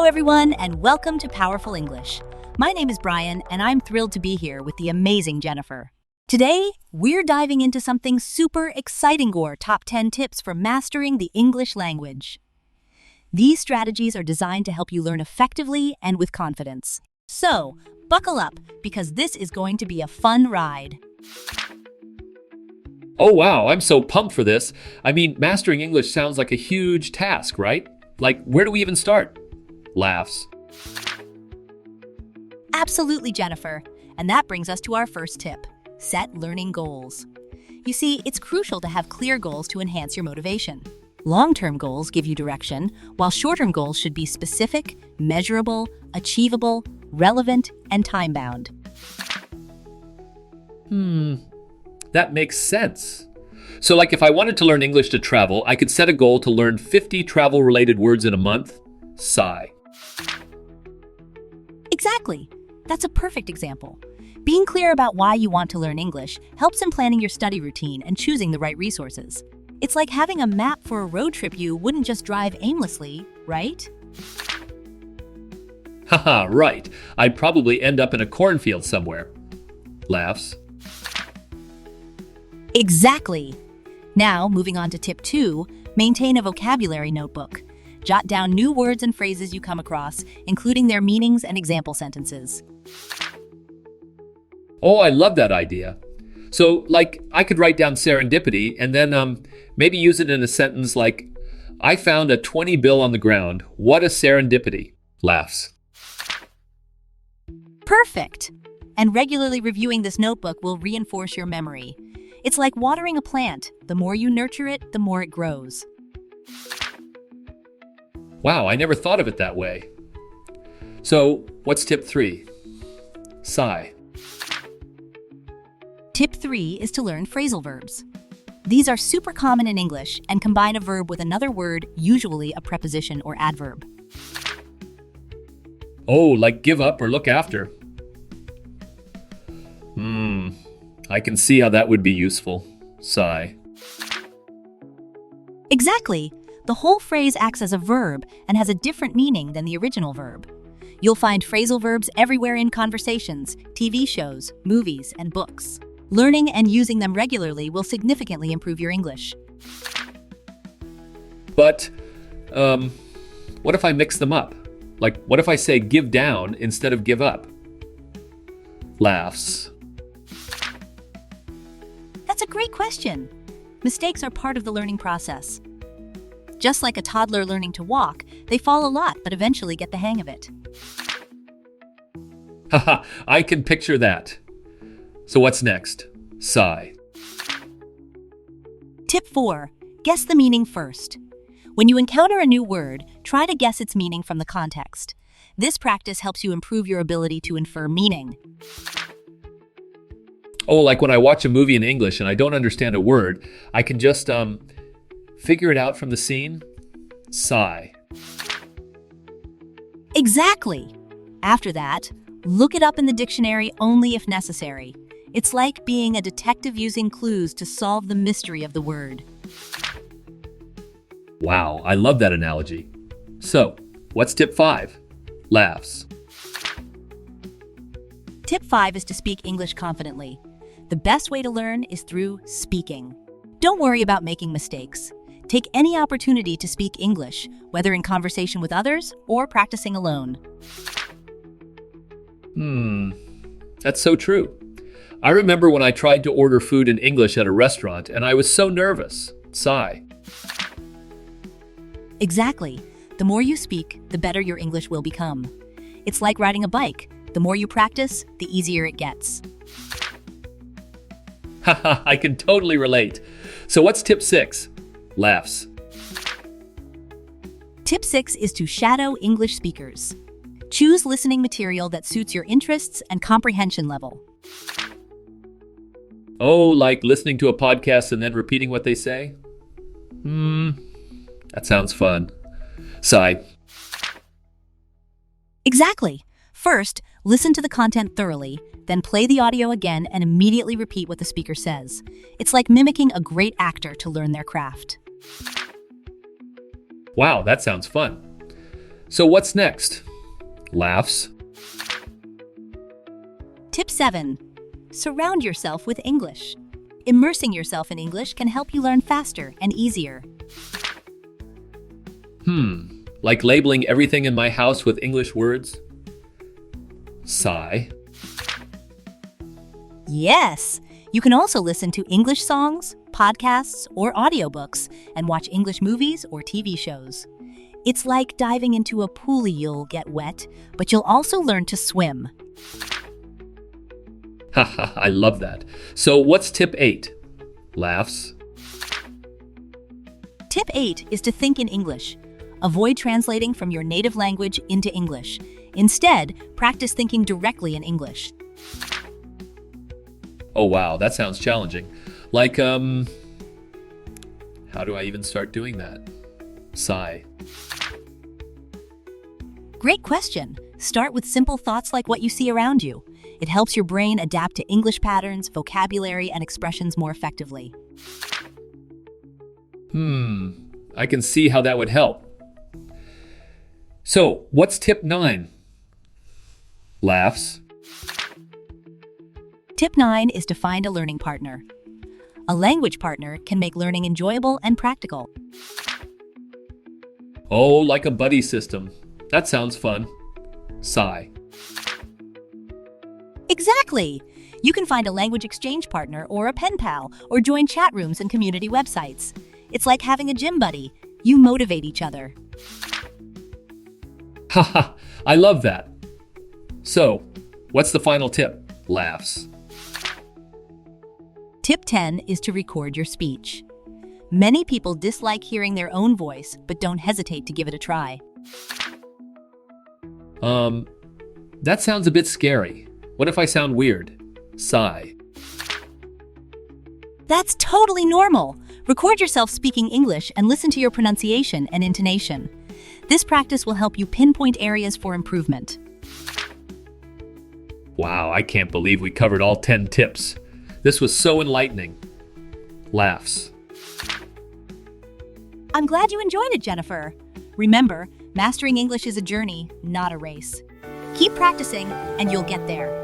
Hello, everyone, and welcome to Powerful English. My name is Brian, and I'm thrilled to be here with the amazing Jennifer. Today, we're diving into something super exciting, or top 10 tips for mastering the English language. These strategies are designed to help you learn effectively and with confidence. So, buckle up, because this is going to be a fun ride. Oh wow, I'm so pumped for this. I mean, mastering English sounds like a huge task, right? Like, where do we even start? Laughs. Absolutely, Jennifer. And that brings us to our first tip. Set learning goals. You see, it's crucial to have clear goals to enhance your motivation. Long-term goals give you direction, while short-term goals should be specific, measurable, achievable, relevant, and time-bound. That makes sense. So like if I wanted to learn English to travel, I could set a goal to learn 50 travel-related words in a month. Sigh. Exactly. That's a perfect example. Being clear about why you want to learn English helps in planning your study routine and choosing the right resources. It's like having a map for a road trip. You wouldn't just drive aimlessly, right? Haha, right. I'd probably end up in a cornfield somewhere. Laughs. Exactly. Now, moving on to tip 2, maintain a vocabulary notebook. Jot down new words and phrases you come across, including their meanings and example sentences. Oh, I love that idea. So, like, I could write down serendipity and then maybe use it in a sentence like, I found a 20 bill on the ground. What a serendipity. Laughs. Perfect. And regularly reviewing this notebook will reinforce your memory. It's like watering a plant. The more you nurture it, the more it grows. Wow, I never thought of it that way. So, what's tip 3? Sigh. Tip 3 is to learn phrasal verbs. These are super common in English and combine a verb with another word, usually a preposition or adverb. Oh, like give up or look after. I can see how that would be useful. Sigh. Exactly. The whole phrase acts as a verb and has a different meaning than the original verb. You'll find phrasal verbs everywhere in conversations, TV shows, movies, and books. Learning and using them regularly will significantly improve your English. But, what if I mix them up? Like, what if I say give down instead of give up? Laughs. That's a great question. Mistakes are part of the learning process. Just like a toddler learning to walk, they fall a lot but eventually get the hang of it. Haha, I can picture that. So what's next? Sigh. Tip 4. Guess the meaning first. When you encounter a new word, try to guess its meaning from the context. This practice helps you improve your ability to infer meaning. Oh, like when I watch a movie in English and I don't understand a word, I can just, figure it out from the scene. Sigh. Exactly. After that, look it up in the dictionary only if necessary. It's like being a detective using clues to solve the mystery of the word. Wow, I love that analogy. So, what's tip 5? Laughs. Tip 5 is to speak English confidently. The best way to learn is through speaking. Don't worry about making mistakes. Take any opportunity to speak English, whether in conversation with others or practicing alone. That's so true. I remember when I tried to order food in English at a restaurant and I was so nervous. Sigh. Exactly. The more you speak, the better your English will become. It's like riding a bike. The more you practice, the easier it gets. Haha, I can totally relate. So what's tip 6? Laughs. Tip 6 is to shadow English speakers. Choose listening material that suits your interests and comprehension level. Oh, like listening to a podcast and then repeating what they say? That sounds fun. Sigh. Exactly. First, listen to the content thoroughly, then play the audio again and immediately repeat what the speaker says. It's like mimicking a great actor to learn their craft. Wow, that sounds fun. So what's next? Laughs. Tip 7. Surround yourself with English. Immersing yourself in English can help you learn faster and easier. Like labeling everything in my house with English words? Sigh. Yes! You can also listen to English songs, podcasts, or audiobooks, and watch English movies or TV shows. It's like diving into a pool. You'll get wet, but you'll also learn to swim. Haha, I love that. So what's tip 8? Laughs. Tip 8 is to think in English. Avoid translating from your native language into English. Instead, practice thinking directly in English. Oh wow, that sounds challenging. Like, how do I even start doing that? Sigh. Great question. Start with simple thoughts like what you see around you. It helps your brain adapt to English patterns, vocabulary, and expressions more effectively. I can see how that would help. So, what's tip 9? Laughs. Tip 9 is to find a learning partner. A language partner can make learning enjoyable and practical. Oh, like a buddy system. That sounds fun. Sigh. Exactly! You can find a language exchange partner or a pen pal, or join chat rooms and community websites. It's like having a gym buddy. You motivate each other. Haha, I love that. So, what's the final tip? Laughs. Tip 10 is to record your speech. Many people dislike hearing their own voice, but don't hesitate to give it a try. That sounds a bit scary. What if I sound weird? Sigh. That's totally normal. Record yourself speaking English and listen to your pronunciation and intonation. This practice will help you pinpoint areas for improvement. Wow, I can't believe we covered all 10 tips. This was so enlightening. Laughs. I'm glad you enjoyed it, Jennifer. Remember, mastering English is a journey, not a race. Keep practicing, and you'll get there.